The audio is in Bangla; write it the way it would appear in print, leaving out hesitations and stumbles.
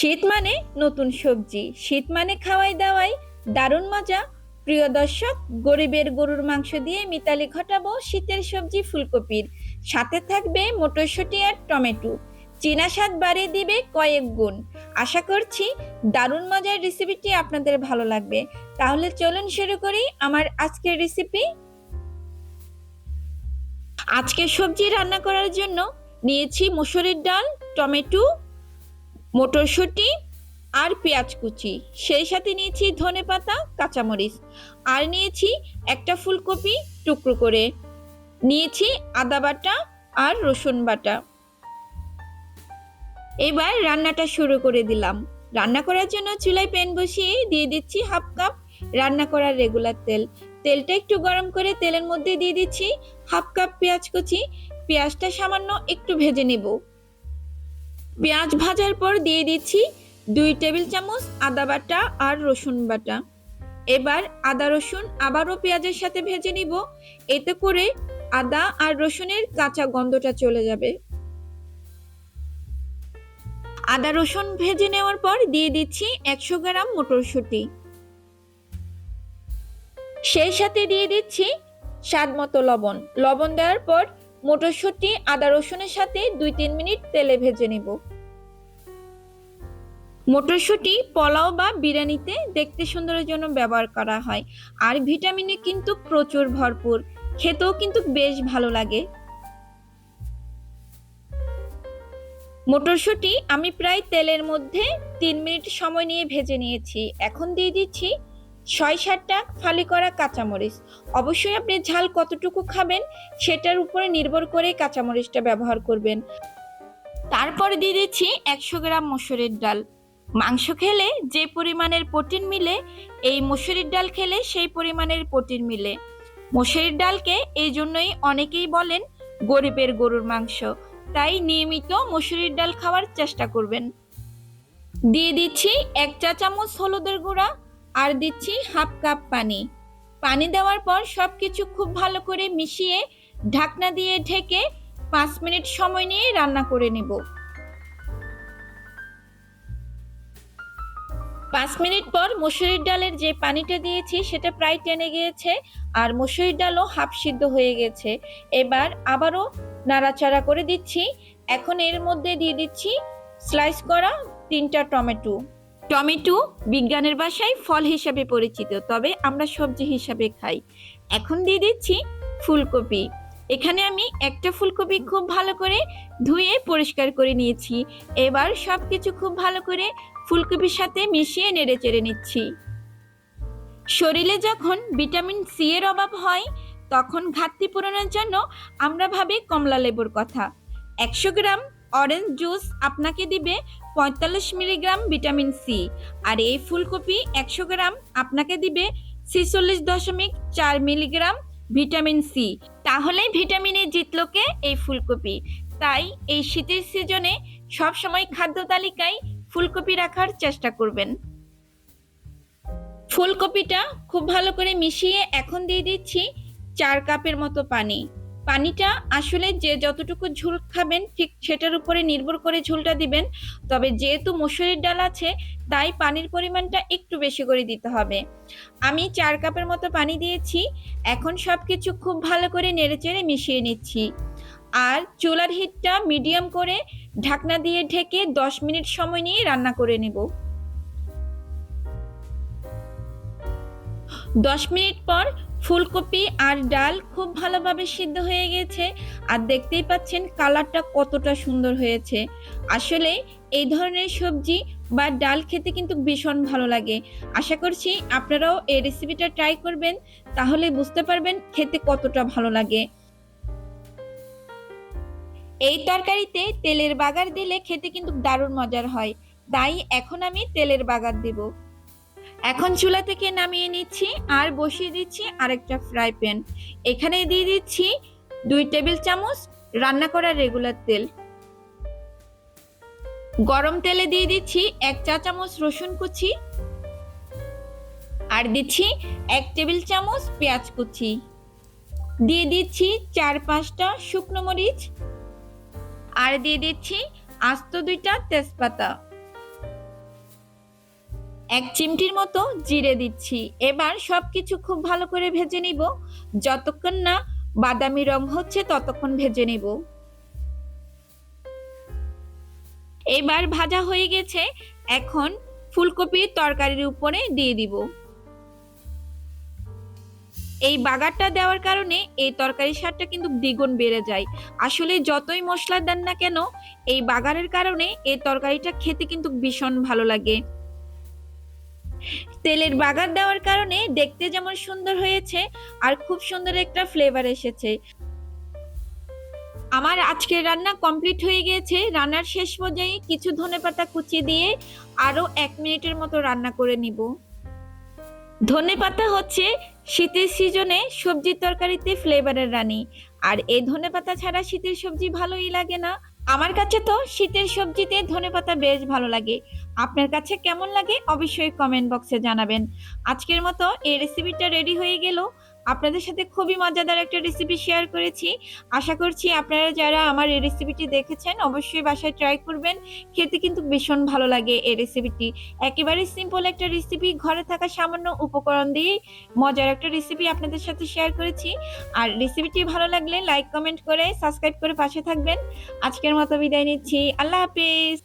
শীত মানে নতুন সবজি, শীত মানে খাওয়াই দাওয়াই দারুণ মজা। প্রিয় দর্শক, গরিবের গরুর মাংস দিয়ে মিতালি ঘটাবো শীতের সবজি ফুলকপির। সাথে থাকবে মটরশুঁটি আর টমেটো। চীনা স্বাদ বাড়িয়ে দিবে কয়েক গুণ। আশা করছি দারুণ মজার রেসিপিটি আপনাদের ভালো লাগবে। তাহলে চলুন শুরু করি আমার আজকের রেসিপি। আজকের সবজি রান্না করার জন্য নিয়েছি মসুরের ডাল, টমেটো, মটরশুঁটি আর পেঁয়াজ কুচি। সেই সাথে নিয়েছি ধনেপাতা, কাঁচামরিচ, আর নিয়েছি একটা ফুলকপি টুকরো করে। নিয়েছি আদা বাটা আর রসুন বাটা। এবার রান্নাটা শুরু করে দিলাম। রান্না করার জন্য চুলায় প্যান বসিয়ে দিয়ে দিচ্ছি হাফ কাপ রান্না করার রেগুলার তেল। তেলটা একটু গরম করে তেলের মধ্যে দিয়ে দিচ্ছি হাফ কাপ পেঁয়াজ কুচি। পেঁয়াজটা সামান্য একটু ভেজে নেব। পেঁয়াজ ভাজার পর দিয়ে দিচ্ছি 2 টেবিল চামচ আদা বাটা আর রসুন বাটা। এবার আদা রসুন আবারও পেঁয়াজের সাথে ভেজে নিব। এতে করে আদা আর রসুনের কাঁচা গন্ধটা চলে যাবে। আদা রসুন ভেজে নেওয়ার পর দিয়ে দিচ্ছি 100 গ্রাম মটরশুঁটি। সেই সাথে দিয়ে দিচ্ছি স্বাদ মতো লবণ। লবণ দেওয়ার পর মটরশুঁটি আদা রসুনের সাথে 2-3 মিনিট তেলে ভেজে নেব। মটরশুঁটি পোলাও বা বিরিয়ানিতে দেখতে সুন্দরের জন্য ব্যবহার করা হয়, আর ভিটামিনে কিন্তু প্রচুর ভরপুর। খেতেও কিন্তু বেশ ভালো লাগে। মটরশুঁটি আমি প্রায় তেলের মধ্যে 3 মিনিট সময় নিয়ে ভেজে নিয়েছি। এখন দিয়ে দিচ্ছি 6-7টা ফালি করা কাঁচামরিচ। অবশ্যই আপনি ঝাল কতটুকু খাবেন সেটার উপরে নির্ভর করে কাঁচামরিচটা ব্যবহার করবেন। তারপরে দিয়ে দিচ্ছি 100 গ্রাম মসুরের ডাল। মাংস খেলে যে পরিমাণের প্রোটিন মিলে, এই মসুরির ডাল খেলে সেই পরিমাণের প্রোটিন মিলে। মসুরির ডালকে এই জন্যই অনেকেই বলেন গরিবের গরুর মাংস। তাই নিয়মিত মসুরির ডাল খাওয়ার চেষ্টা করবেন। দিয়ে দিচ্ছি 1 চা চামচ হলুদের গুঁড়া আর দিচ্ছি হাফ কাপ পানি। পানি দেওয়ার পর সবকিছু খুব ভালো করে মিশিয়ে ঢাকনা দিয়ে ঢেকে 5 মিনিট সময় নিয়ে রান্না করে নেব। 5 মিনিট পর মসুরির ডালের যে পানিটা দিয়েছি সেটা প্রায় টেনে গিয়েছে, আর মসুরির ডালও হাফ সিদ্ধ হয়ে গেছে। এবার আবারও নাড়াচাড়া করে দিচ্ছি। এখন এর মধ্যে দিয়ে দিচ্ছি স্লাইস করা 3টা টমেটো। টমেটো বিজ্ঞানের ভাষায় ফল হিসাবে পরিচিত, তবে আমরা সবজি হিসাবে খাই। এখন দিয়ে দিচ্ছি ফুলকপি। এখানে আমি একটা ফুলকপি খুব ভালো করে ধুয়ে পরিষ্কার করে নিয়েছি। এবার সবকিছু খুব ভালো করে ফুলকপির সাথে মিশিয়ে নেড়ে চেড়ে নিচ্ছি। শরীরে যখন ভিটামিন সি এর অভাব হয়, তখন ঘাটতি পূরণের জন্য আমরা ভাবি কমলা লেবুর কথা। 100 গ্রাম অরেঞ্জ জুস আপনাকে দিবে 45 মিলিগ্রাম ভিটামিন সি, আর এই ফুলকপি 100 গ্রাম আপনাকে দিবে 46.4 মিলিগ্রাম ভিটামিন সি। তাহলে ভিটামিনে জিতলো কে? এই ফুলকপি। তাই এই শীতের সিজনে সবসময় খাদ্য তালিকায় ফুলকপি রাখার চেষ্টা করবেন। ফুলকপিটা খুব ভালো করে মিশিয়ে এখন দিয়ে দিচ্ছি 4 কাপের মতো পানি। পানিটা আসলে যে যতটুকু ঝোল খাবেন ঠিক সেটার উপরে নির্ভর করে ঝোলটা দিবেন। তবে যেহেতু মসুরির ডাল আছে, তাই পানির পরিমাণটা একটু বেশি করে দিতে হবে। আমি 4 কাপের মতো পানি দিয়েছি। এখন সবকিছু খুব ভালো করে নেড়েচেড়ে মিশিয়ে নিচ্ছি, আর চুলার হিটটা মিডিয়াম করে ঢাকনা দিয়ে ঢেকে 10 মিনিট সময় নিয়ে রান্না করে নেব। 10 মিনিট পর ফুলকপি আর ডাল খুব ভালোভাবে সিদ্ধ হয়ে গেছে, আর দেখতেই পাচ্ছেন কালারটা কতটা সুন্দর হয়েছে। আসলে এই ধরনের সবজি বা ডাল খেতে কিন্তু ভীষণ ভালো লাগে। আশা করছি আপনারাও এই রেসিপিটা ট্রাই করবেন, তাহলে বুঝতে পারবেন খেতে কতটা ভালো লাগে। এই তরকারিতে তেলের বাগার দিলে খেতে কিন্তু দারুণ মজার হয়, তাই এখন আমি তেলের বাগার দিব। এখন চুলা থেকে নামিয়ে নিচ্ছি আর বসিয়ে দিচ্ছি আরেকটা ফ্রাই প্যান। এখানে দিয়ে দিচ্ছি 2 টেবিল চামচ রান্না করা রেগুলার তেল। গরম তেলে দিয়ে দিচ্ছি 1 চা চামচ রসুন কুচি, আর দিচ্ছি 1 টেবিল চামচ পেঁয়াজ কুচি। দিয়ে দিচ্ছি 4-5টা শুকনো মরিচ, আর দিয়ে দিচ্ছি আস্ত 2টা তেজপাতা। এক চিমটির মতো জিরে দিচ্ছি। এবার সবকিছু খুব ভালো করে ভেজে নিব। যতক্ষণ না বাদামি রং হচ্ছে ততক্ষণ ভেজে নিব। এবার ভাজা হয়ে গেছে, এখন ফুলকপির তরকারির উপরে দিয়ে দিব। এই বাগারটা দেওয়ার কারণে এই তরকারির স্বাদটা কিন্তু দ্বিগুণ বেড়ে যায়। আসলে যতই মশলা দেন না কেন, এই বাগারের কারণে এই তরকারিটা খেতে কিন্তু ভীষণ ভালো লাগে। তেলের বাগার দেওয়ার কারণে দেখতে যেমন সুন্দর হয়েছে, আর খুব সুন্দর একটা ফ্লেভার এসেছে। আমার আজকের রান্না কমপ্লিট হয়ে গিয়েছে। রান্নার শেষ পর্যায়ে কিছু ধনেপাতা কুচি দিয়ে আরো 1 মিনিটের মতো রান্না করে নিব। ধনেপাতা হচ্ছে শীতের সিজনে সবজির তরকারিতে ফ্লেভারের রানী। আর এই ধনেপাতা ছাড়া শীতের সবজি ভালোই লাগে না। আমার কাছে তো শীতের সবজিতে ধনেপাতা বেশ ভালো লাগে। আপনার কাছে কেমন লাগে অবশ্যই কমেন্ট বক্সে জানাবেন। আজকের মতো এই রেসিপিটা রেডি হয়ে গেল। আপনাদের সাথে খুবই মজাদার একটা রেসিপি শেয়ার করেছি। আশা করছি আপনারা যারা আমার এই রেসিপিটি দেখেছেন অবশ্যই বাসায় ট্রাই করবেন। খেতে কিন্তু ভীষণ ভালো লাগে এই রেসিপিটি। একেবারে সিম্পল একটা রেসিপি, ঘরে থাকা সামান্য উপকরণ দিয়ে মজার একটা রেসিপি আপনাদের সাথে শেয়ার করেছি। আর রেসিপিটি ভালো লাগলে লাইক কমেন্ট করে সাবস্ক্রাইব করে পাশে থাকবেন। আজকের মতো বিদায় নিচ্ছি। আল্লাহ হাফেজ।